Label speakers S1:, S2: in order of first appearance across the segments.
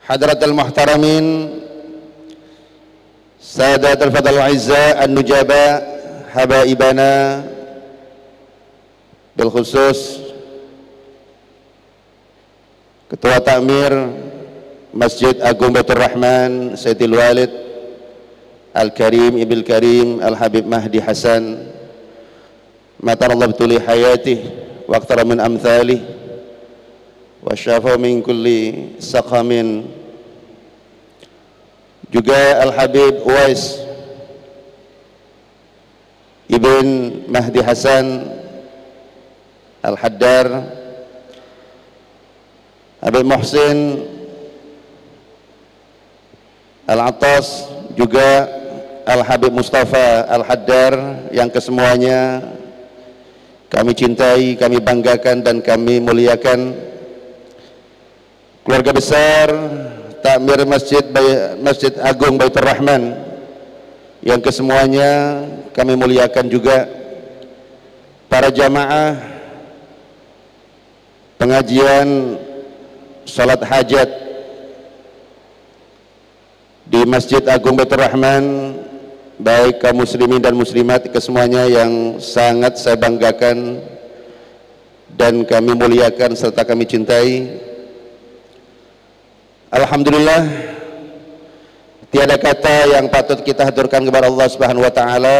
S1: Hadratal muhtaramin, Sadatul Fadal Aizza An-Nujaba, Habaibana, bil khusus Ketua Takmir Masjid Agung Baitur Rahman Sayyidil Walid Al-Karim Ibil Karim Al-Habib Mahdi Hasan, matarallah bituli hayatih wa aqtara min amthalih wa syafa min kulli saqamin. Juga Al-Habib Uwais Ibn Mahdi Hasan Al-Haddar, Habib Muhsin Al-Attas, juga Al-Habib Mustafa Al-Haddar, yang kesemuanya kami cintai, kami banggakan dan kami muliakan. Keluarga besar Takmir Masjid Agung Baitur Rahman yang kesemuanya kami muliakan juga. Para jamaah pengajian salat hajat di Masjid Agung Baitur Rahman, baik kaum muslimin dan muslimat kesemuanya yang sangat saya banggakan dan kami muliakan serta kami cintai. Alhamdulillah, tiada kata yang patut kita haturkan kepada Allah Subhanahu wa taala,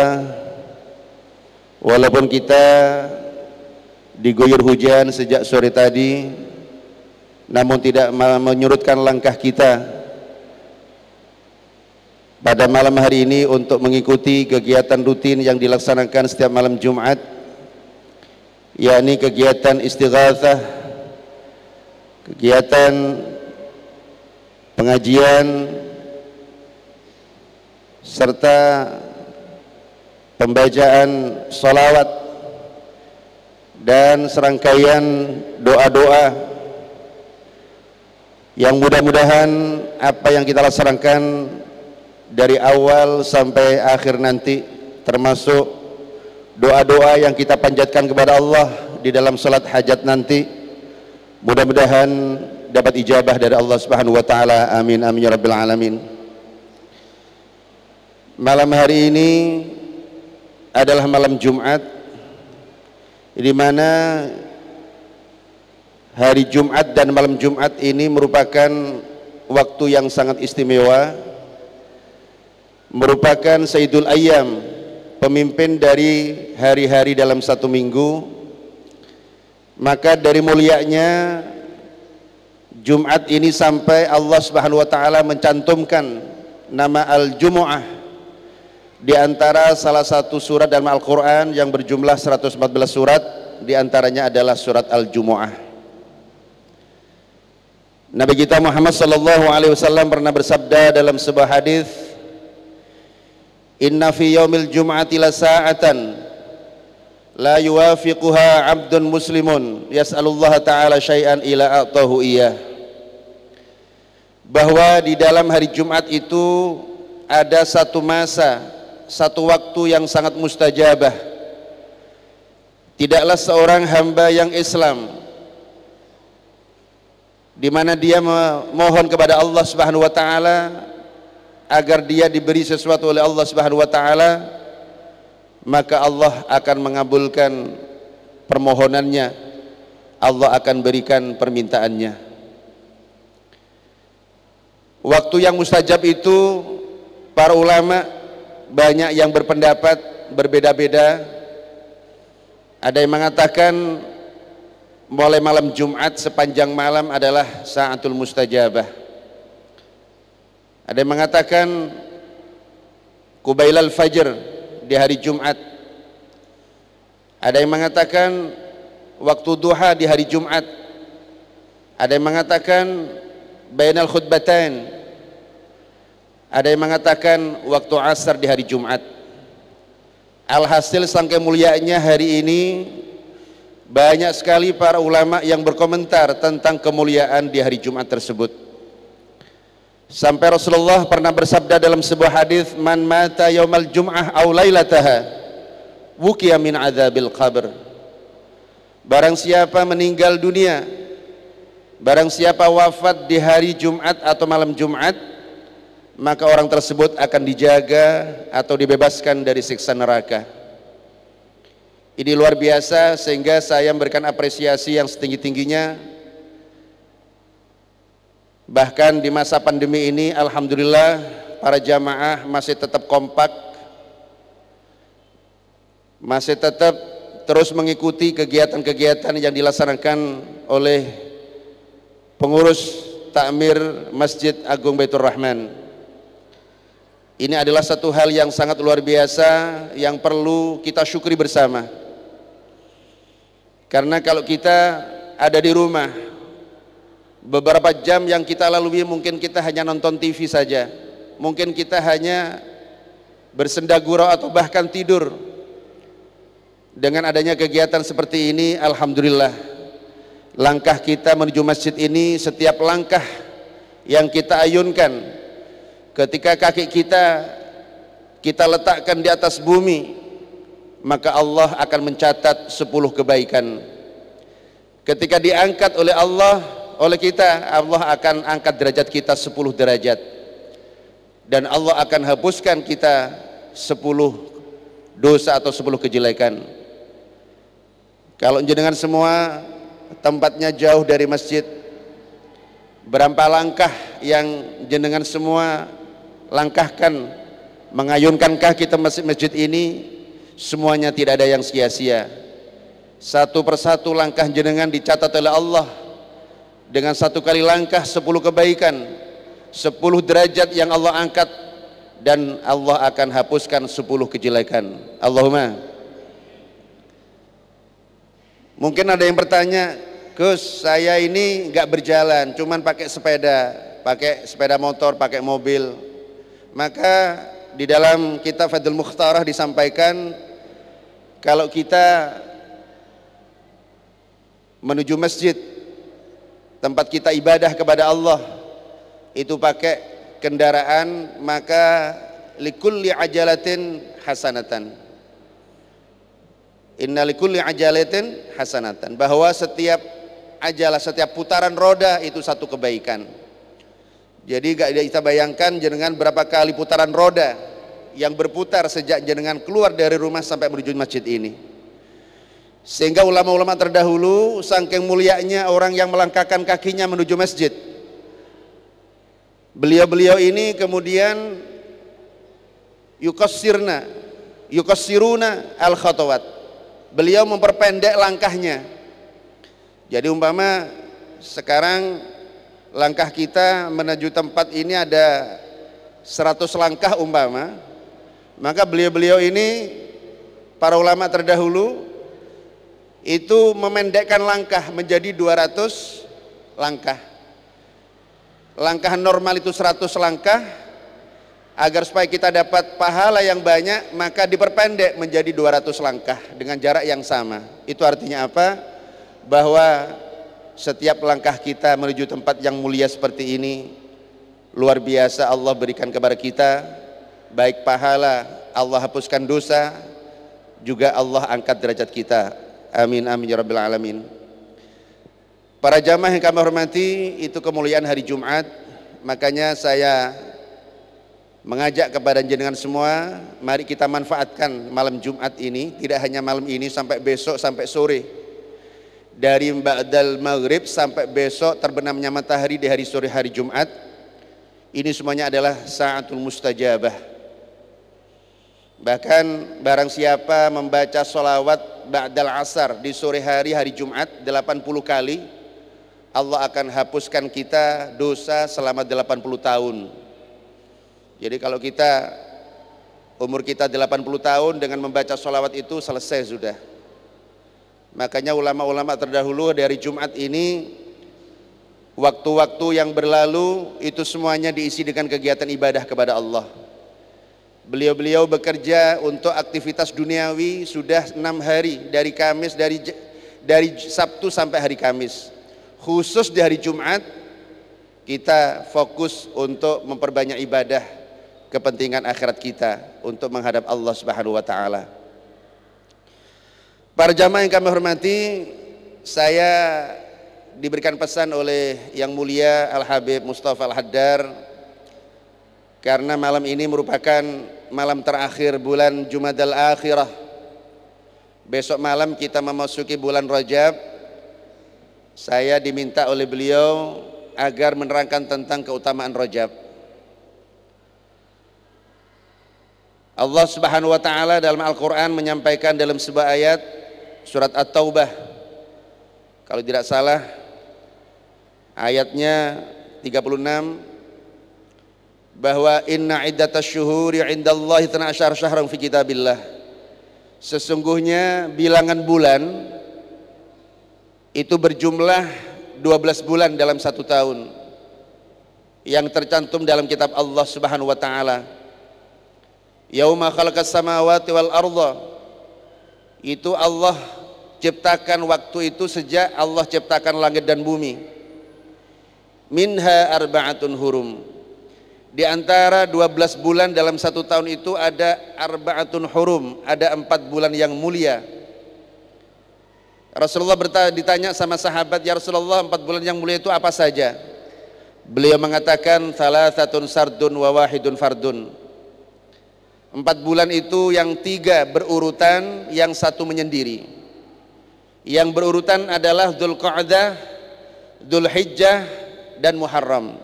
S1: walaupun kita diguyur hujan sejak sore tadi, namun tidak menyurutkan langkah kita pada malam hari ini untuk mengikuti kegiatan rutin yang dilaksanakan setiap malam Jumat, yakni kegiatan istighatsah, kegiatan pengajian serta pembacaan sholawat dan serangkaian doa-doa yang mudah-mudahan apa yang kita laksanakan dari awal sampai akhir nanti, termasuk doa-doa yang kita panjatkan kepada Allah di dalam salat hajat nanti, mudah-mudahan dapat ijabah dari Allah Subhanahu wa taala. Amin amin ya rabbil alamin. Malam hari ini adalah malam Jumat, di mana hari Jumat dan malam Jumat ini merupakan waktu yang sangat istimewa, merupakan Sayyidul Ayyam, pemimpin dari hari-hari dalam satu minggu. Maka dari mulianya Jumat ini sampai Allah Subhanahu wa taala mencantumkan nama Al-Jumu'ah di antara salah satu surat dalam Al-Qur'an yang berjumlah 114 surat, di antaranya adalah surat Al-Jumu'ah. Nabi kita Muhammad sallallahu alaihi wasallam pernah bersabda dalam sebuah hadis, "Inna fi yaumil jum'ati la sa'atan la yuwafiquha 'abdun muslimun yas'alullaha ta'ala syai'an ila a'tahu iyyah." Bahwa di dalam hari Jumat itu ada satu masa, satu waktu yang sangat mustajabah. Tidaklah seorang hamba yang Islam di mana dia memohon kepada Allah Subhanahu wa taala agar dia diberi sesuatu oleh Allah Subhanahu wa taala, maka Allah akan mengabulkan permohonannya, Allah akan berikan permintaannya. Waktu yang mustajab itu para ulama banyak yang berpendapat berbeda-beda. Ada yang mengatakan mulai malam Jumat sepanjang malam adalah sa'atul mustajabah. Ada yang mengatakan Qubailal Fajr di hari Jumat. Ada yang mengatakan waktu duha di hari Jumat. Ada yang mengatakan bainal khutbatain. Ada yang mengatakan waktu asar di hari Jumat. Alhasil sangka mulianya hari ini banyak sekali para ulama yang berkomentar tentang kemuliaan di hari Jumat tersebut. Sampai Rasulullah pernah bersabda dalam sebuah hadis, "Man mata yaumal jum'ah aw lailataha wuqiya min adzabil qabr." Barang siapa meninggal dunia barang siapa wafat di hari Jumat atau malam Jumat, maka orang tersebut akan dijaga atau dibebaskan dari siksa neraka. Ini luar biasa, sehingga saya memberikan apresiasi yang setinggi-tingginya. Bahkan di masa pandemi ini, alhamdulillah para jamaah masih tetap kompak, masih tetap terus mengikuti kegiatan-kegiatan yang dilaksanakan oleh pengurus takmir Masjid Agung Baitur Rahman. Ini adalah satu hal yang sangat luar biasa yang perlu kita syukuri bersama. Karena kalau kita ada di rumah, beberapa jam yang kita lalui mungkin kita hanya nonton TV saja, mungkin kita hanya bersenda gurau atau bahkan tidur. Dengan adanya kegiatan seperti ini, alhamdulillah, langkah kita menuju masjid ini, setiap langkah yang kita ayunkan, ketika kaki kita letakkan di atas bumi, maka Allah akan mencatat 10 kebaikan. Ketika diangkat oleh Allah, oleh kita, Allah akan angkat derajat kita 10 derajat, dan Allah akan hapuskan kita 10 dosa atau 10 kejelekan. Kalau jenengan semua tempatnya jauh dari masjid, berapa langkah yang jenengan semua langkahkan mengayunkan kaki ke masjid ini, semuanya tidak ada yang sia-sia. Satu persatu langkah jenengan dicatat oleh Allah. Dengan satu kali langkah 10 kebaikan, 10 derajat yang Allah angkat, dan Allah akan hapuskan 10 kejelekan. Allahumma. Mungkin ada yang bertanya, Gus, saya ini nggak berjalan, cuman pakai sepeda motor, pakai mobil. Maka di dalam kitab Fathul Mukhtarah disampaikan, kalau kita menuju masjid, tempat kita ibadah kepada Allah, itu pakai kendaraan, maka likulli ajalatin hasanatan. Inna likulli ajalatin hasanatan, bahwa setiap ajalah, setiap putaran roda itu satu kebaikan. Jadi gak kita bayangkan jenengan berapa kali putaran roda yang berputar sejak jenengan keluar dari rumah sampai menuju masjid ini. Sehingga ulama-ulama terdahulu saking mulianya orang yang melangkahkan kakinya menuju masjid, beliau-beliau ini kemudian yukassiruna al-khatawat, beliau memperpendek langkahnya. Jadi umpama sekarang langkah kita menuju tempat ini ada 100 langkah umpama, maka beliau-beliau ini, para ulama terdahulu, itu memendekkan langkah menjadi 200 langkah. Langkah normal itu 100 langkah. Agar supaya kita dapat pahala yang banyak, maka diperpendek menjadi 200 langkah dengan jarak yang sama. Itu artinya apa? Bahwa setiap langkah kita menuju tempat yang mulia seperti ini, luar biasa Allah berikan kepada kita, baik pahala, Allah hapuskan dosa, juga Allah angkat derajat kita. Amin amin ya rabbal alamin. Para jamaah yang kami hormati, itu kemuliaan hari Jumat. Makanya saya mengajak kepada jenengan semua, mari kita manfaatkan malam Jumat ini, tidak hanya malam ini, sampai besok, sampai sore. Dari ba'dal maghrib sampai besok terbenamnya matahari di hari sore hari Jumat, ini semuanya adalah sa'atul mustajabah. Bahkan barang siapa membaca sholawat ba'dal asar di sore hari hari Jumat 80 kali, Allah akan hapuskan kita dosa selama 80 tahun. Jadi kalau kita umur kita 80 tahun dengan membaca sholawat itu selesai sudah. Makanya ulama-ulama terdahulu dari Jumat ini, waktu-waktu yang berlalu itu semuanya diisi dengan kegiatan ibadah kepada Allah. Beliau-beliau bekerja untuk aktivitas duniawi sudah 6 hari, dari Kamis, dari Sabtu sampai hari Kamis. Khusus di hari Jumat kita fokus untuk memperbanyak ibadah, kepentingan akhirat kita, untuk menghadap Allah Subhanahu wa taala. Para jamaah yang kami hormati, saya diberikan pesan oleh yang mulia Al-Habib Mustafa Al-Haddar, karena malam ini merupakan malam terakhir bulan Jumadal Akhirah. Besok malam kita memasuki bulan Rajab. Saya diminta oleh beliau agar menerangkan tentang keutamaan Rajab. Allah Subhanahu wa taala dalam Al-Qur'an menyampaikan dalam sebuah ayat surat At-Taubah, kalau tidak salah ayatnya 36, bahwa inna iddatash syuhuri 'indallahi 12 syahran fi kitabillah. Sesungguhnya bilangan bulan itu berjumlah 12 bulan dalam satu tahun yang tercantum dalam kitab Allah Subhanahu wa taala. Yauma khalaqas samawati wal arda, itu Allah ciptakan waktu itu sejak Allah ciptakan langit dan bumi. Minha arba'atun hurum, di antara 12 bulan dalam satu tahun itu ada arba'atun hurum, ada 4 bulan yang mulia. Rasulullah ditanya sama sahabat, ya Rasulullah 4 bulan yang mulia itu apa saja? Beliau mengatakan thalathatun sardun wa wahidun fardun. 4 bulan itu yang 3 berurutan, yang 1 menyendiri. Yang berurutan adalah Dzulqa'dah, Dzulhijjah, dan Muharram.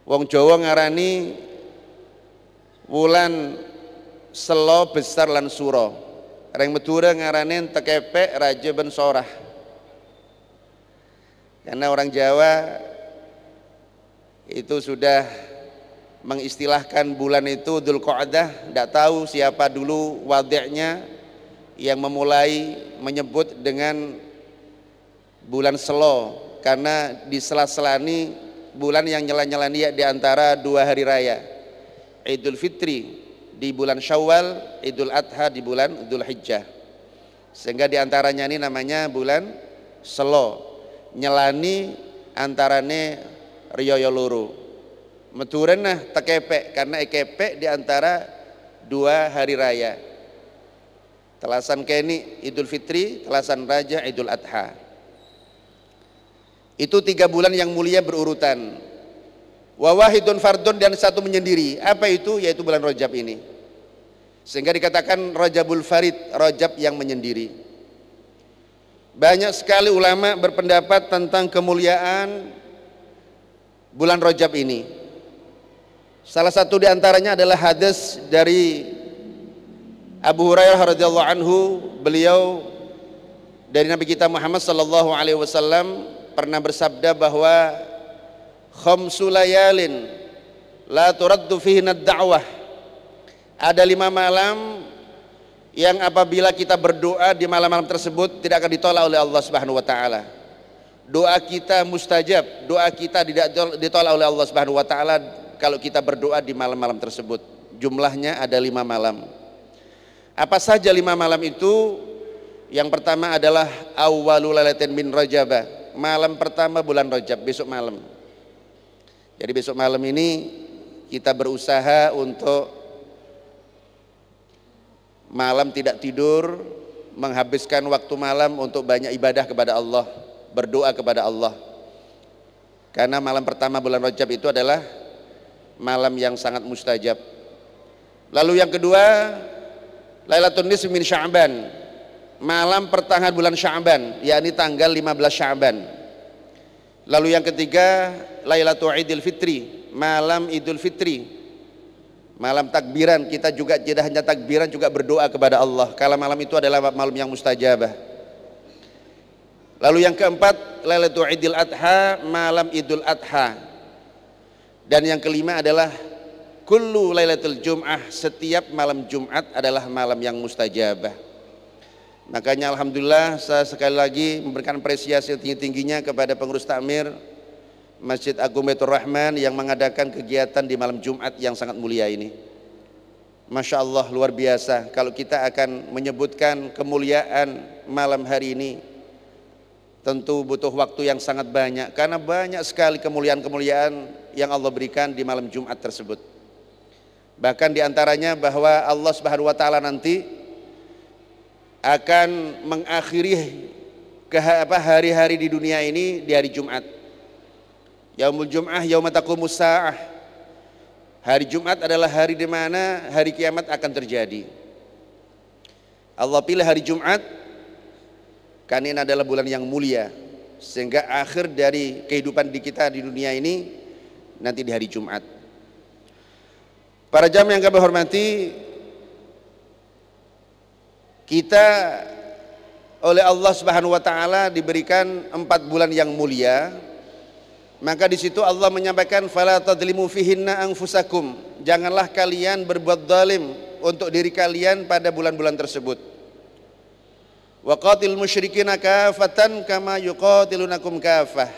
S1: Wong Jawa ngarani wulan selo besar lan suro. Reng Madura ngarani tekepek raja ben sorah. Karena orang Jawa itu sudah mengistilahkan bulan itu Dzulqa'dah, tidak tahu siapa dulu wadiknya yang memulai menyebut dengan bulan selo, karena di sela-sela ini bulan yang nyela-nyela dia di antara 2 hari raya, Idul Fitri di bulan Syawal, Idul Adha di bulan Dzulhijjah, sehingga di antaranya ini namanya bulan selo, nyelani antarane riyaya loro. Meturen nah tekepek, karena ekepek di antara 2 hari raya, telasan keni Idul Fitri, telasan raja Idul Adha. Itu 3 bulan yang mulia berurutan. Wa wahidun fardun, dan 1 menyendiri. Apa itu? Yaitu bulan Rajab ini. Sehingga dikatakan Rajabul Farid, Rajab yang menyendiri. Banyak sekali ulama berpendapat tentang kemuliaan bulan Rajab ini. Salah satu di antaranya adalah hadis dari Abu Hurairah radhiyallahu anhu. Beliau dari Nabi kita Muhammad sallallahu alaihi wasallam pernah bersabda bahwa khamsu layalin la turaddu fihinna ad-da'wah, ada 5 malam yang apabila kita berdoa di malam-malam tersebut tidak akan ditolak oleh Allah Subhanahu wa taala. Doa kita mustajab, doa kita tidak ditolak oleh Allah Subhanahu wa taala kalau kita berdoa di malam-malam tersebut. Jumlahnya ada 5 malam. Apa saja 5 malam itu? Yang pertama adalah awwalul lailatin min Rajab, malam pertama bulan Rajab, besok malam. Jadi besok malam ini kita berusaha untuk malam tidak tidur, menghabiskan waktu malam untuk banyak ibadah kepada Allah, berdoa kepada Allah. Karena malam pertama bulan Rajab itu adalah malam yang sangat mustajab. Lalu yang kedua, Lailatul Nisfi min Sya'ban, malam pertengahan bulan Sya'ban, yakni tanggal 15 Sya'ban. Lalu yang ketiga, Lailatul Idul Fitri, malam Idul Fitri, malam takbiran. Kita juga tidak hanya takbiran, juga berdoa kepada Allah, kalau malam itu adalah malam yang mustajabah. Lalu yang keempat, Lailatul Idul Adha, malam Idul Adha. Dan yang kelima adalah kullu lailatul jum'ah, setiap malam Jumat adalah malam yang mustajabah. Makanya alhamdulillah saya sekali lagi memberikan apresiasi tinggi-tingginya kepada pengurus takmir Masjid Agung Baitur Rahman yang mengadakan kegiatan di malam Jumat yang sangat mulia ini. Masya Allah, luar biasa. Kalau kita akan menyebutkan kemuliaan malam hari ini, tentu butuh waktu yang sangat banyak, karena banyak sekali kemuliaan-kemuliaan yang Allah berikan di malam Jumat tersebut. Bahkan diantaranya bahwa Allah Subhanahu wa taala nanti akan mengakhiri hari-hari di dunia ini di hari Jumat. Yaumul Jum'ah yauma taqumus sa'ah. Hari Jumat adalah hari di mana hari kiamat akan terjadi. Allah pilih hari Jumat karena ini adalah bulan yang mulia, sehingga akhir dari kehidupan kita di dunia ini nanti di hari Jumat. Para jamaah yang kami hormati, kita oleh Allah Subhanahu wa taala diberikan 4 bulan yang mulia. Maka di situ Allah menyampaikan fala tadlimu fihinna anfusakum. Janganlah kalian berbuat zalim untuk diri kalian pada bulan-bulan tersebut. Wa qatil musyrikina kafatan kama yuqatilunakum kafah.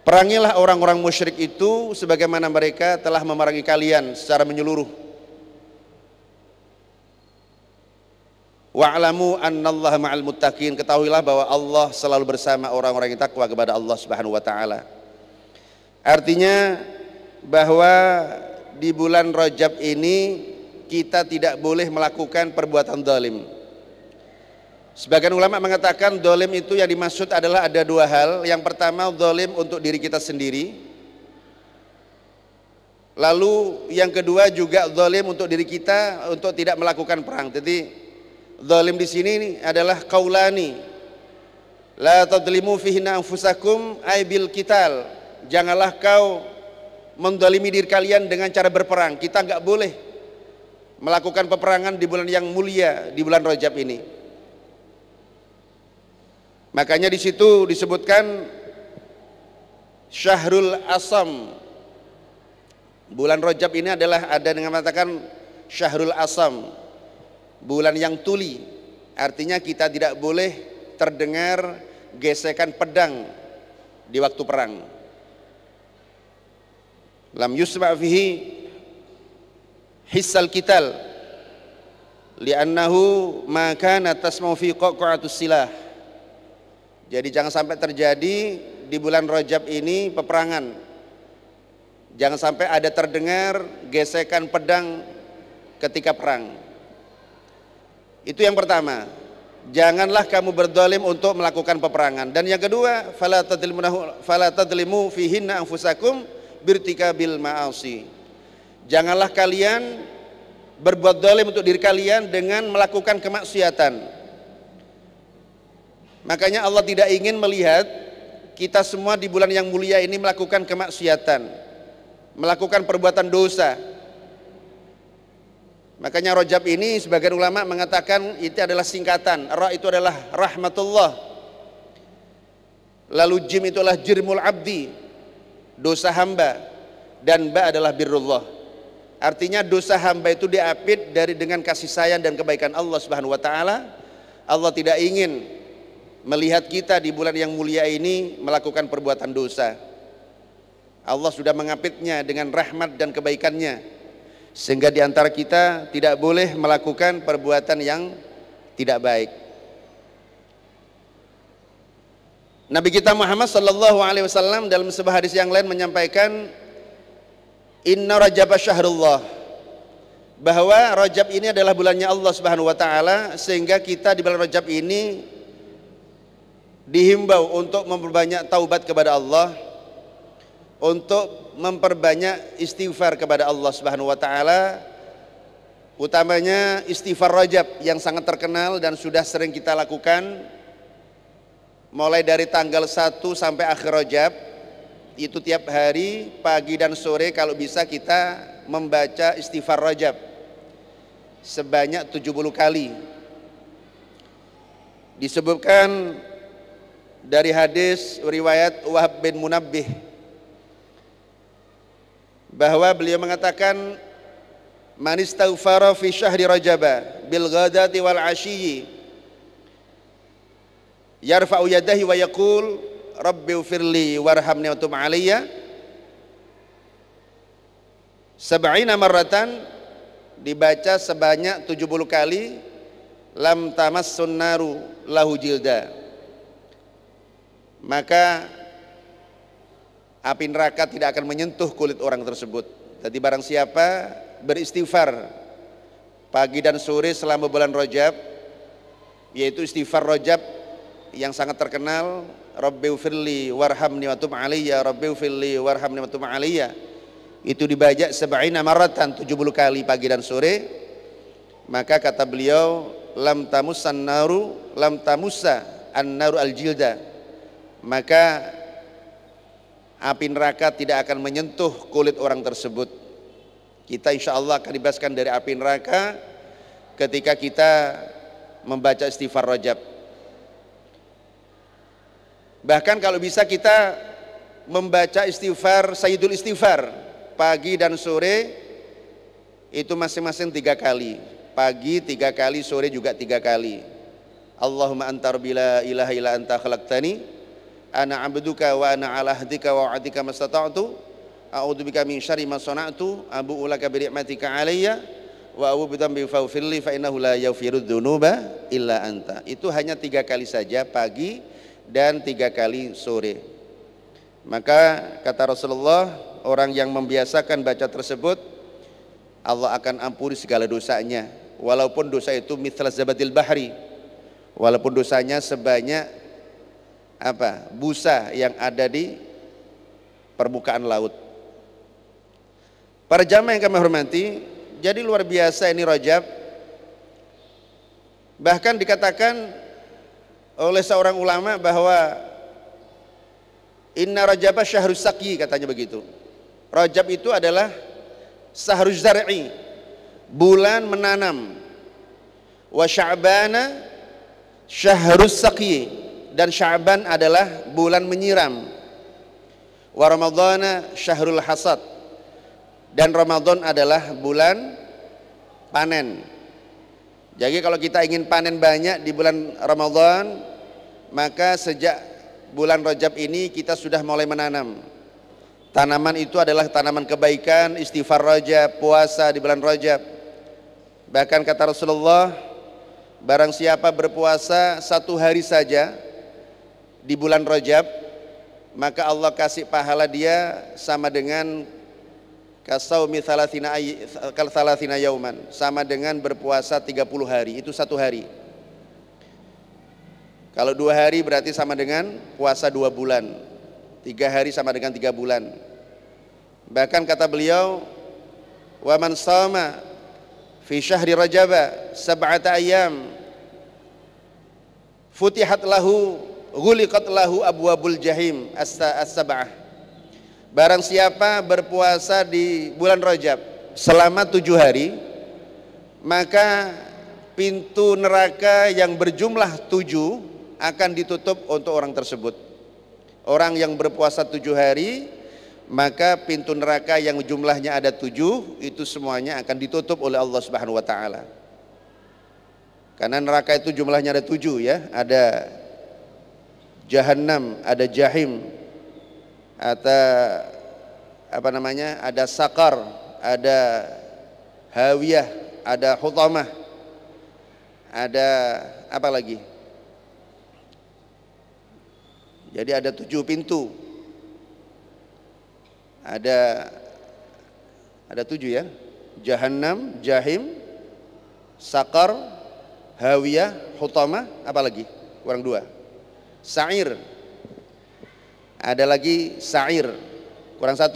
S1: Perangilah orang-orang musyrik itu sebagaimana mereka telah memerangi kalian secara menyeluruh. Wa'lamu annallaha ma'al muttaqin. Ketahuilah bahwa Allah selalu bersama orang-orang yang takwa kepada Allah Subhanahu wa taala. Artinya bahwa di bulan Rajab ini kita tidak boleh melakukan perbuatan zalim. Sebagian ulama mengatakan zalim itu yang dimaksud adalah ada 2 hal. Yang pertama zalim untuk diri kita sendiri. Lalu yang kedua juga zalim untuk diri kita untuk tidak melakukan perang. Jadi zalim di sini adalah qaulani. La tadlimu fihinna anfusakum ay bil qital. Janganlah kau mendolimi diri kalian dengan cara berperang. Kita nggak boleh melakukan peperangan di bulan yang mulia, di bulan Rajab ini. Makanya di situ disebutkan Syahrul Asam. Bulan Rajab ini adalah ada dengan mengatakan Syahrul Asam, bulan yang tuli. Artinya kita tidak boleh terdengar gesekan pedang di waktu perang. Lam yusma' fihi hissal qital li'annahu ma kana tasma'u fi qaq'atus silah. Jadi jangan sampai terjadi di bulan Rajab ini peperangan. Jangan sampai ada terdengar gesekan pedang ketika perang. Itu yang pertama. Janganlah kamu berzalim untuk melakukan peperangan. Dan yang kedua, fala tadlimu fihinna anfusakum birtikabil ma'asi. Janganlah kalian berbuat zalim untuk diri kalian dengan melakukan kemaksiatan. Makanya Allah tidak ingin melihat kita semua di bulan yang mulia ini melakukan kemaksiatan, melakukan perbuatan dosa. Makanya Rajab ini sebagian ulama mengatakan itu adalah singkatan. Ra itu adalah rahmatullah, lalu jim itu adalah jirmul abdi, dosa hamba, dan ba adalah birrullah. Artinya dosa hamba itu diapit dengan kasih sayang dan kebaikan Allah Subhanahu wa taala. Allah tidak ingin melihat kita di bulan yang mulia ini melakukan perbuatan dosa. Allah sudah mengapitnya dengan rahmat dan kebaikannya, sehingga di antara kita tidak boleh melakukan perbuatan yang tidak baik. Nabi kita Muhammad sallallahu alaihi wasallam dalam sebuah hadis yang lain menyampaikan inna Rajab syahrullah, bahwa Rajab ini adalah bulannya Allah Subhanahu wa taala, sehingga kita di bulan Rajab ini dihimbau untuk memperbanyak taubat kepada Allah, untuk memperbanyak istighfar kepada Allah Subhanahu wa taala, utamanya istighfar Rajab yang sangat terkenal dan sudah sering kita lakukan mulai dari tanggal 1 sampai akhir Rajab. Itu tiap hari pagi dan sore kalau bisa kita membaca istighfar Rajab sebanyak 70 kali. Disebutkan dari hadis riwayat Wahab bin Munabbih bahwa beliau mengatakan man istaghfara fi syahri Rajab bil ghadati wal ashiyyi yarfa'u yadahi wa yaqul rabbi ufirli warhamni wa tub alayya sab'ina marratan, dibaca sebanyak 70 kali, lam tamassun naru lahu jilda, maka api neraka tidak akan menyentuh kulit orang tersebut. Jadi barang siapa beristighfar pagi dan sore selama bulan Rajab, yaitu istighfar Rajab yang sangat terkenal, Rabbighfirli warhamni wa tub alayya, Rabbighfirli warhamni wa tub alayya, itu dibaca 70 maratan, 70 kali pagi dan sore. Maka kata beliau, lam tamussa an-naru al-jilda, maka api neraka tidak akan menyentuh kulit orang tersebut. Kita insya Allah akan dibebaskan dari api neraka ketika kita membaca istighfar Rajab. Bahkan kalau bisa kita membaca istighfar Sayyidul Istighfar pagi dan sore, itu masing-masing 3 kali. Pagi 3 kali, sore juga 3 kali. Allahumma anta rabbi la ilaha illa anta khalaqtani, ana abduka wa ana ala ahdika wa wa'dika mastata'tu, a'udzubika min syarri ma sana'tu, abu'u laka bi ni'matika alayya wa a'udzu bika min faghfirli fa innahu la yaghfiru dzunuba illa anta. Itu hanya 3 kali saja pagi dan 3 kali sore. Maka kata Rasulullah, orang yang membiasakan baca tersebut, Allah akan ampuni segala dosanya, walaupun dosa itu mithla zabadil bahri, walaupun dosanya sebanyak busa yang ada di permukaan laut. Para jamaah yang kami hormati, jadi luar biasa ini Rajab. Bahkan dikatakan oleh seorang ulama bahwa inna Rajaba syahrus saqyi, katanya begitu. Rajab itu adalah syahruz zar'i, bulan menanam. Wa sya'bana syahrus saqyi, dan Sya'ban adalah bulan menyiram. Wa ramadhana syahrul hasad, dan Ramadan adalah bulan panen. Jadi kalau kita ingin panen banyak di bulan Ramadan, maka sejak bulan Rajab ini kita sudah mulai menanam. Tanaman itu adalah tanaman kebaikan, istighfar Rajab, puasa di bulan Rajab. Bahkan kata Rasulullah, barang siapa berpuasa 1 hari saja di bulan Rajab, maka Allah kasih pahala dia sama dengan kasaumi thalathina yauman, sama dengan berpuasa 30 hari, itu 1 hari. Kalau 2 hari berarti sama dengan puasa 2 bulan, 3 hari sama dengan 3 bulan. Bahkan kata beliau, wa man shama fi syahri rajaba 7 ayyam futihat lahu ghuliqat lahu abwabul jahim as-sab'ah. Barang siapa berpuasa di bulan Rajab selama 7 hari, maka pintu neraka yang berjumlah 7 akan ditutup untuk orang tersebut. Orang yang berpuasa 7 hari, maka pintu neraka yang jumlahnya ada 7 itu semuanya akan ditutup oleh Allah Subhanahu wa taala. Karena neraka itu jumlahnya ada 7 ya, ada Jahannam, ada Jahim, ada Sakar, ada Hawiyah, ada Hutamah, ada apa lagi? Jadi ada 7 pintu. Ada 7 ya. Jahannam, Jahim, Sakar, Hawiyah, Hutamah, apa lagi? Kurang 2. Sa'ir. Ada lagi Sa'ir. Kurang 1.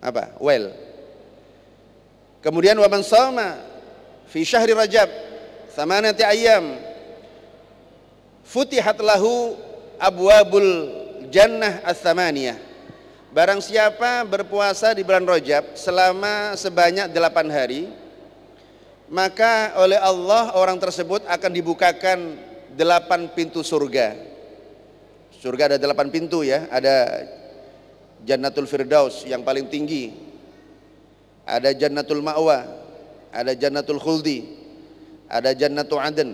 S1: Apa? Well. Kemudian wa man shama fi syahri Rajab 8 ayyam futihat lahu abwabul jannah ats-tsamaniyah. Barang siapa berpuasa di bulan Rajab selama sebanyak 8 hari, maka oleh Allah orang tersebut akan dibukakan 8 pintu surga. Surga ada 8 pintu ya. Ada Jannatul Firdaus yang paling tinggi, ada Jannatul Ma'wa, ada Jannatul Khuldi, ada Jannatul Aden,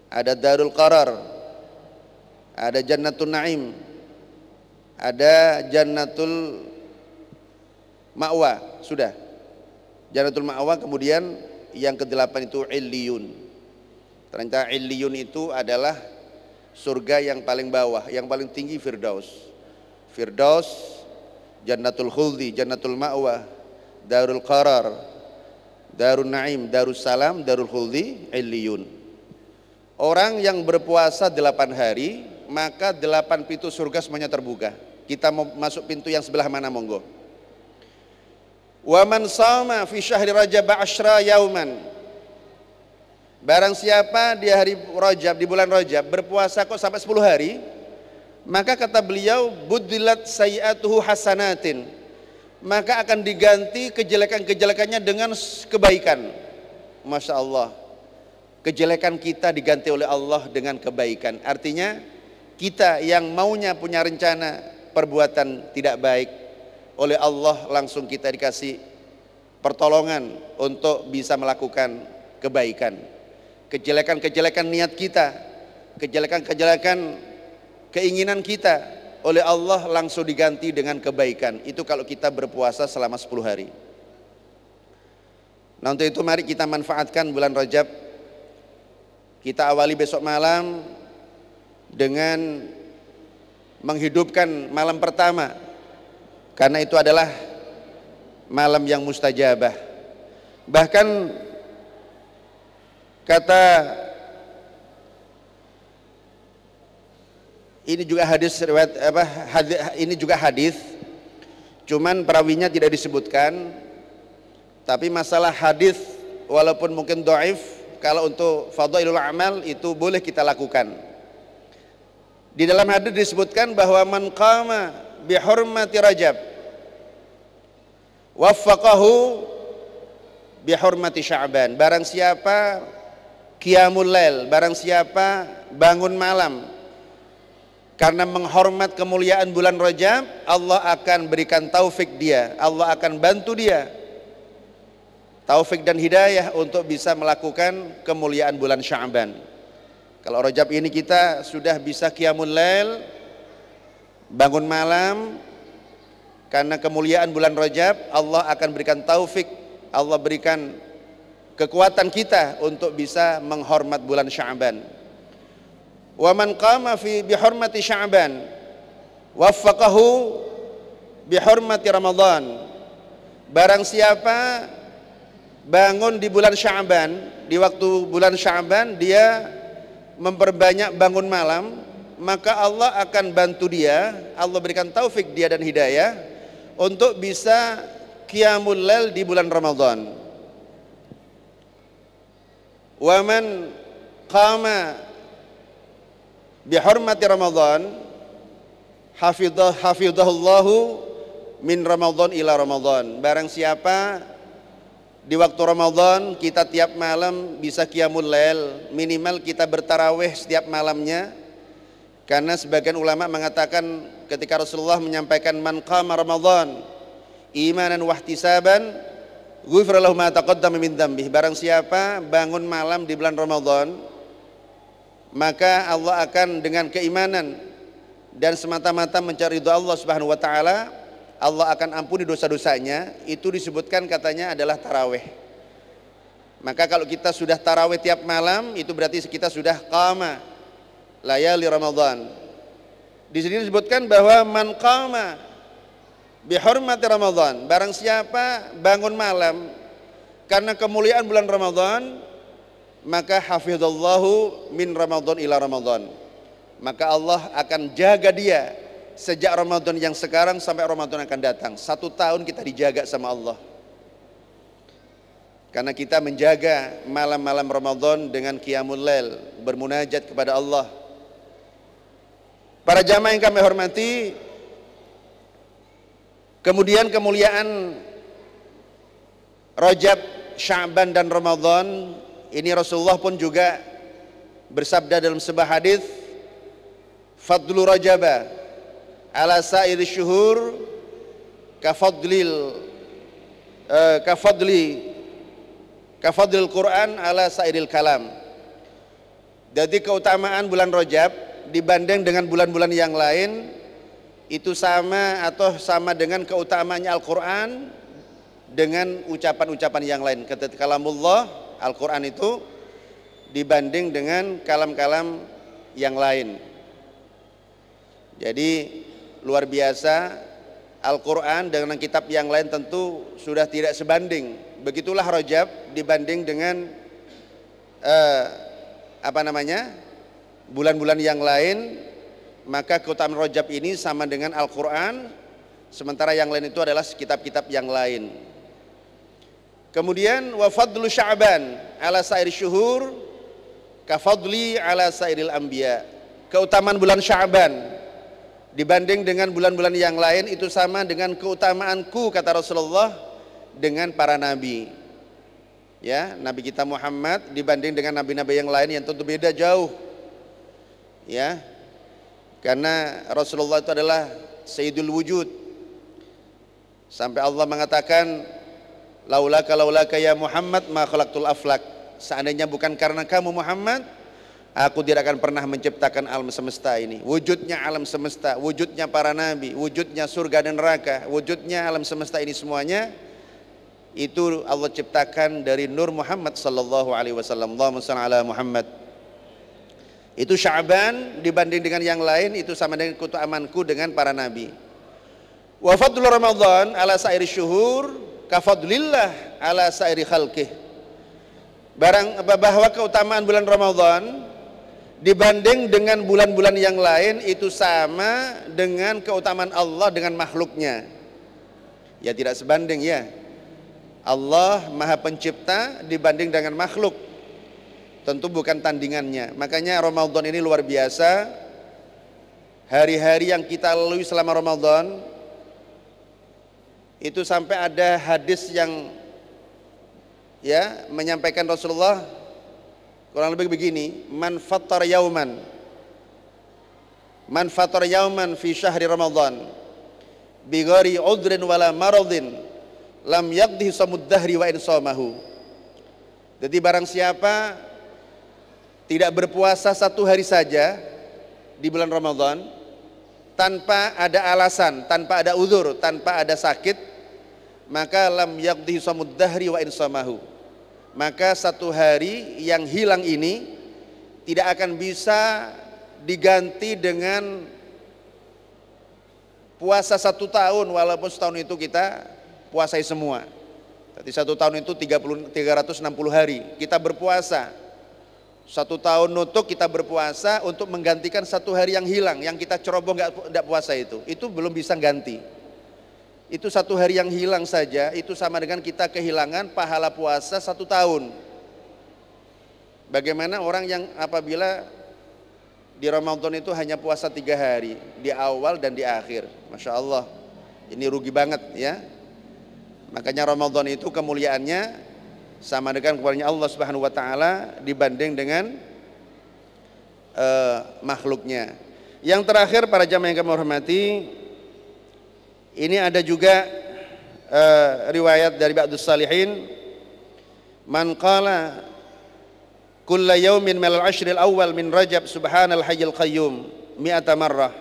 S1: ada Darul Qarar, ada Jannatul Naim, ada Jannatul Ma'wa. Sudah Jannatul Ma'wa. Kemudian yang ke-8 itu Illiyun. Ternyata Illiyun itu adalah surga yang paling bawah, yang paling tinggi Firdaus. Firdaus, Jannatul Khuldi, Jannatul Ma'wa, Darul Qarar, Darul Naim, Darus Salam, Darul Khuldi, Illiyun. Orang yang berpuasa 8 hari, maka 8 pintu surga semuanya terbuka. Kita mau masuk pintu yang sebelah mana, monggo. Wa man shama fi syahri Rajab 10 yauman. Barang siapa di hari Rajab, di bulan Rajab berpuasa kok sampai 10 hari, maka kata beliau budilat sayiatuhu hasanatin, maka akan diganti kejelekan-kejelekannya dengan kebaikan. Masya Allah, kejelekan kita diganti oleh Allah dengan kebaikan. Artinya kita yang maunya punya rencana perbuatan tidak baik, oleh Allah langsung kita dikasih pertolongan untuk bisa melakukan kebaikan. Kejelekan-kejelekan niat kita, kejelekan-kejelekan keinginan kita, oleh Allah langsung diganti dengan kebaikan. Itu kalau kita berpuasa selama 10 hari. Nah, untuk itu mari kita manfaatkan bulan Rajab. Kita awali besok malam dengan menghidupkan malam pertama, karena itu adalah malam yang mustajabah. Bahkan kata ini juga hadis riwayat ini juga hadis, cuman perawinya tidak disebutkan. Tapi masalah hadis walaupun mungkin dhaif, kalau untuk fadhailul amal itu boleh kita lakukan. Di dalam hadis disebutkan bahwa man qama bi hurmati Rajab waffaqahu bi hurmati Sya'ban. Barang siapa qiyamul lail, barang siapa bangun malam karena menghormat kemuliaan bulan Rajab, Allah akan berikan taufik dia, Allah akan bantu dia taufik dan hidayah untuk bisa melakukan kemuliaan bulan Sya'ban. Kalau Rajab ini kita sudah bisa qiyamul lail, bangun malam karena kemuliaan bulan Rajab, Allah akan berikan taufik, Allah berikan kekuatan kita untuk bisa menghormat bulan Sya'ban. Wa man qama fi bihurmati Sya'ban waffaqahu bihurmati Ramadan. Barang siapa bangun di bulan Sya'ban, di waktu bulan Sya'ban dia memperbanyak bangun malam, maka Allah akan bantu dia, Allah berikan taufik dia dan hidayah untuk bisa qiyamul lail di bulan Ramadan. Wa man qama bihurmati Ramadan hafidhahullahu min Ramadan ila Ramadan. Barang siapa di waktu Ramadan kita tiap malam bisa qiyamul lail, minimal kita bertarawih setiap malamnya. Karena sebagian ulama mengatakan ketika Rasulullah menyampaikan man qama Ramadan imanan wahtisaban ghufira lahu ma taqaddama min dzambih. Barang siapa bangun malam di bulan Ramadan, maka Allah akan dengan keimanan dan semata-mata mencari ridha Allah Subhanahu wa taala, Allah akan ampuni dosa-dosanya. Itu disebutkan katanya adalah tarawih. Maka kalau kita sudah tarawih tiap malam, itu berarti kita sudah qama layali Ramadan. Di sini disebutkan bahwa man qama bihurmati Ramadan, barang siapa bangun malam karena kemuliaan bulan Ramadan, maka hafizallahu min Ramadan ila Ramadan. Maka Allah akan jaga dia sejak Ramadan yang sekarang sampai Ramadan akan datang. 1 tahun kita dijaga sama Allah, karena kita menjaga malam-malam Ramadan dengan qiyamul lail, bermunajat kepada Allah. Para jamaah yang kami hormati, kemudian kemuliaan Rajab, Sya'ban dan Ramadan ini Rasulullah pun juga bersabda dalam sebuah hadis, fadlu Rajaba ala sa'iri syuhur kafadlil Quran ala sa'iril kalam. Jadi keutamaan bulan Rajab dibanding dengan bulan-bulan yang lain itu sama atau sama dengan keutamaannya Al-Quran dengan ucapan-ucapan yang lain. Ketika kalamullah Al-Quran itu dibanding dengan kalam-kalam yang lain. Jadi luar biasa, Al-Quran dengan kitab yang lain tentu sudah tidak sebanding. Begitulah Rajab dibanding dengan bulan-bulan yang lain, maka keutamaan Rajab ini sama dengan Al-Quran, sementara yang lain itu adalah kitab-kitab yang lain. Kemudian wa fadlu Sya'ban ala sairi syuhur ka fadli ala sairil anbiya. Keutamaan bulan Sya'ban dibanding dengan bulan-bulan yang lain itu sama dengan keutamaanku, kata Rasulullah, dengan para nabi. Ya, Nabi kita Muhammad dibanding dengan nabi-nabi yang lain yang tentu beda jauh. Ya. Karena Rasulullah itu adalah Sayyidul Wujud. Sampai Allah mengatakan, laulaka ya Muhammad ma khalaqtul aflak. Seandainya bukan karena kamu Muhammad, aku tidak akan pernah menciptakan alam semesta ini. Wujudnya alam semesta, wujudnya para nabi, wujudnya surga dan neraka, wujudnya alam semesta ini semuanya itu Allah ciptakan dari nur Muhammad sallallahu alaihi wasallam. Allahumma shalli ala Muhammad. Itu Sya'ban dibanding dengan yang lain itu sama dengan keutamaanku dengan para nabi. Wa fadlu Ramadan ala sairi syuhur ka fadlillah ala sairi khalqih. Bahwa keutamaan bulan Ramadan dibanding dengan bulan-bulan yang lain itu sama dengan keutamaan Allah dengan makhluknya. Ya tidak sebanding ya. Allah Maha Pencipta dibanding dengan makhluk, tentu bukan tandingannya. Makanya Ramadan ini luar biasa. Hari-hari yang kita lalui selama Ramadan itu sampai ada hadis yang ya menyampaikan Rasulullah kurang lebih begini, man fattara yauman fi syahri Ramadan bi ghairi udrin wala maradin lam yaqdi samud dahri wa in shamahu. Jadi barang siapa tidak berpuasa satu hari saja di bulan Ramadan tanpa ada alasan, tanpa ada uzur, tanpa ada sakit, maka lam yaqdi samud dahri wa in shamahu. Maka satu hari yang hilang ini tidak akan bisa diganti dengan puasa 1 tahun, walaupun setahun itu kita puasai semua. Jadi 1 tahun itu 360 hari kita berpuasa. 1 tahun nutuk kita berpuasa untuk menggantikan 1 hari yang hilang, yang kita ceroboh nggak puasa itu belum bisa ganti. Itu 1 hari yang hilang saja itu sama dengan kita kehilangan pahala puasa 1 tahun. Bagaimana orang yang apabila di Ramadan itu hanya puasa 3 hari, di awal dan di akhir, Masya Allah, ini rugi banget ya. Makanya Ramadan itu kemuliaannya sama dengan kemuliaan Allah Subhanahu Wa Taala dibanding dengan makhluknya. Yang terakhir, para jamaah yang kami hormati, ini ada juga riwayat dari ba'dus salihin, man qala kulla yaumin min al-ashril awal min Rajab subhanal hayyul qayyum mi'ata marrah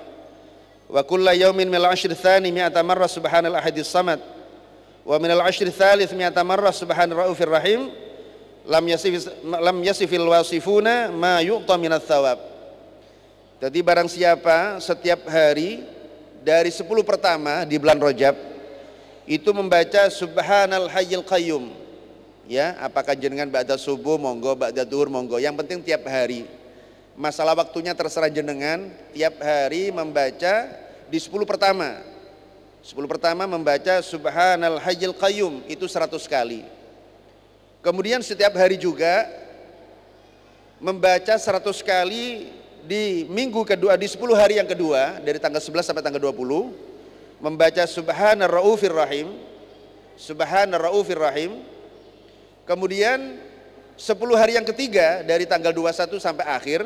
S1: wa kulla yaumin min al-ashril thani mi'ata marrah subhanal ahadis samad wa min al-ashril thalith mi'ata marrah subhanal raufir rahim lam yasifil wasifuna ma yu'ta minat thawab. Jadi barang siapa setiap hari dari 10 pertama di bulan Rajab itu membaca subhanal hayyul qayyum, ya, apakah jenengan ba'da subuh monggo, ba'da duhur monggo, yang penting tiap hari. Masalah waktunya terserah jenengan, tiap hari membaca di 10 pertama. 10 pertama membaca subhanal hayyul qayyum itu 100 kali. Kemudian setiap hari juga membaca 100 kali di minggu kedua, di 10 hari yang kedua dari tanggal 11 sampai tanggal 20 membaca subhanar raufir rahim, subhanar raufir rahim. Kemudian 10 hari yang ketiga dari tanggal 21 sampai akhir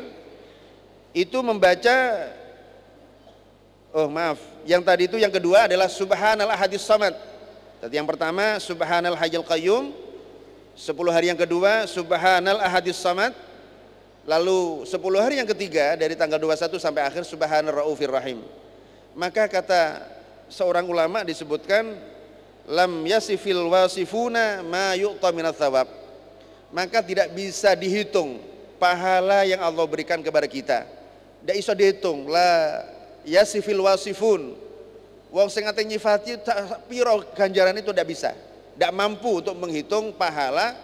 S1: itu membaca yang tadi itu yang kedua adalah subhanal ahadis samad. Jadi yang pertama subhanal hayyul qayyum, 10 hari yang kedua subhanal ahadis samad. Lalu 10 hari yang ketiga dari tanggal 21 sampai akhir subhanar raufir rahim. Maka kata seorang ulama disebutkan lam yasifil wasifuna ma yu'ta minat thawab. Maka tidak bisa dihitung pahala yang Allah berikan kepada kita. Tidak bisa dihitung. La yasifil wasifun. Wong sing ate nyifati piro ganjaran itu tidak bisa. Tidak mampu untuk menghitung pahala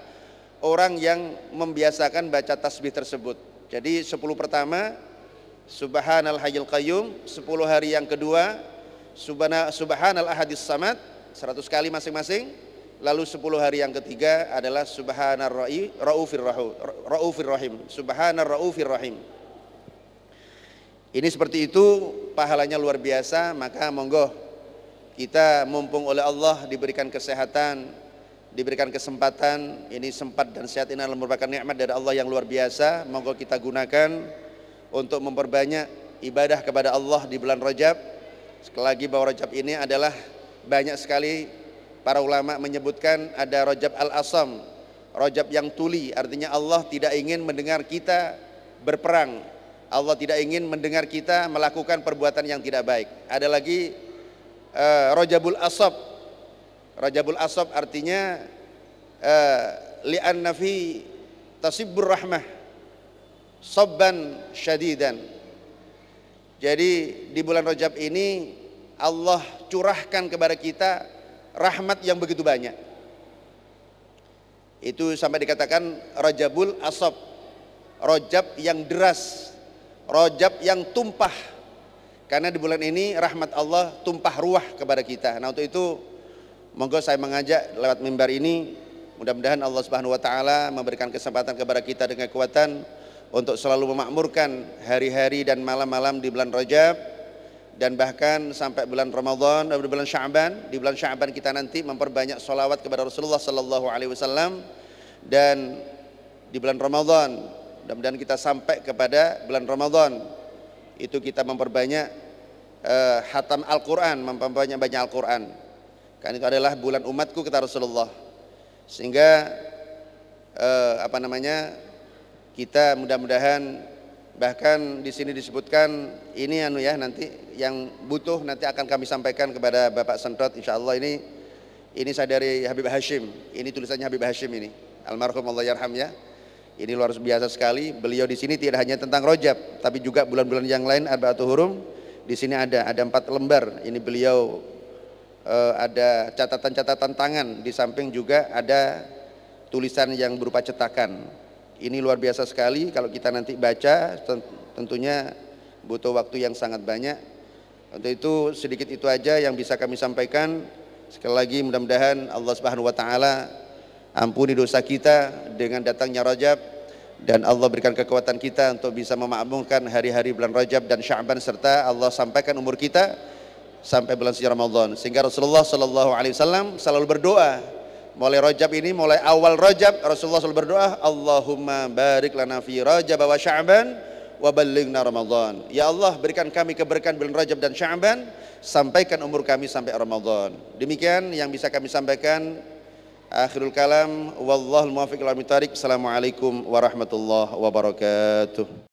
S1: orang yang membiasakan baca tasbih tersebut. Jadi 10 pertama Subhanal Hayyul Qayyum, 10 hari yang kedua Subhanal Ahadis Samad 100 kali masing-masing. Lalu 10 hari yang ketiga adalah Subhanar Raufir Rahim, Subhanar Raufir Rahim. Ini seperti itu, pahalanya luar biasa. Maka monggo kita, mumpung oleh Allah diberikan kesehatan, diberikan kesempatan, ini sempat dan sehat, ini adalah merupakan nikmat dari Allah yang luar biasa. Monggo kita gunakan untuk memperbanyak ibadah kepada Allah di bulan Rajab. Sekali lagi bahwa Rajab ini adalah banyak sekali para ulama menyebutkan ada Rajab al-Asam, Rajab yang tuli, artinya Allah tidak ingin mendengar kita berperang, Allah tidak ingin mendengar kita melakukan perbuatan yang tidak baik. Ada lagi Rajabul Asab. Rajabul Asab artinya li'anna fi tasibbur rahmah sabban syadidan. Jadi di bulan Rajab ini Allah curahkan kepada kita rahmat yang begitu banyak. Itu sampai dikatakan Rajabul Asab, Rajab yang deras, Rajab yang tumpah. Karena di bulan ini rahmat Allah tumpah ruah kepada kita. Nah, untuk itu monggo saya mengajak lewat mimbar ini, mudah-mudahan Allah Subhanahu wa taala memberikan kesempatan kepada kita dengan kekuatan untuk selalu memakmurkan hari-hari dan malam-malam di bulan Rajab, dan bahkan sampai bulan Ramadan dan bulan Sya'ban. Di bulan Sya'ban kita nanti memperbanyak sholawat kepada Rasulullah sallallahu alaihi wasallam, dan di bulan Ramadan mudah-mudahan kita sampai kepada bulan Ramadan itu kita memperbanyak hatam Al-Quran, memperbanyak banyak Al-Quran. Kan itu adalah bulan umatku kata Rasulullah. Sehingga kita mudah-mudahan, bahkan di sini disebutkan ini nanti yang butuh nanti akan kami sampaikan kepada Bapak Sentot insyaallah. Ini saya dari Habib Hashim, ini tulisannya Habib Hashim ini, almarhum Allah yarham ya. Ini luar biasa sekali. Beliau di sini tidak hanya tentang Rajab, tapi juga bulan-bulan yang lain Arba'atul Hurum. Di sini ada 4 lembar. Ini beliau ada catatan-catatan tangan, di samping juga ada tulisan yang berupa cetakan. Ini luar biasa sekali. Kalau kita nanti baca tentunya butuh waktu yang sangat banyak. Untuk itu sedikit itu aja yang bisa kami sampaikan. Sekali lagi mudah-mudahan Allah Subhanahu wa taala ampuni dosa kita dengan datangnya Rajab, dan Allah berikan kekuatan kita untuk bisa memakmurkan hari-hari bulan Rajab dan Sya'ban, serta Allah sampaikan umur kita sampai bulan suci Ramadan. Sehingga Rasulullah sallallahu alaihi wasallam selalu berdoa mulai Rajab ini, mulai awal Rajab Rasulullah selalu berdoa, Allahumma barik lana fi Rajab wa Sya'ban wa ballighna Ramadan. Ya Allah, berikan kami keberkahan bulan Rajab dan Sya'ban, sampaikan umur kami sampai Ramadan. Demikian yang bisa kami sampaikan. Akhirul kalam, wallahul muwaffiq ila aqwamit thariq. Assalamualaikum warahmatullahi wabarakatuh.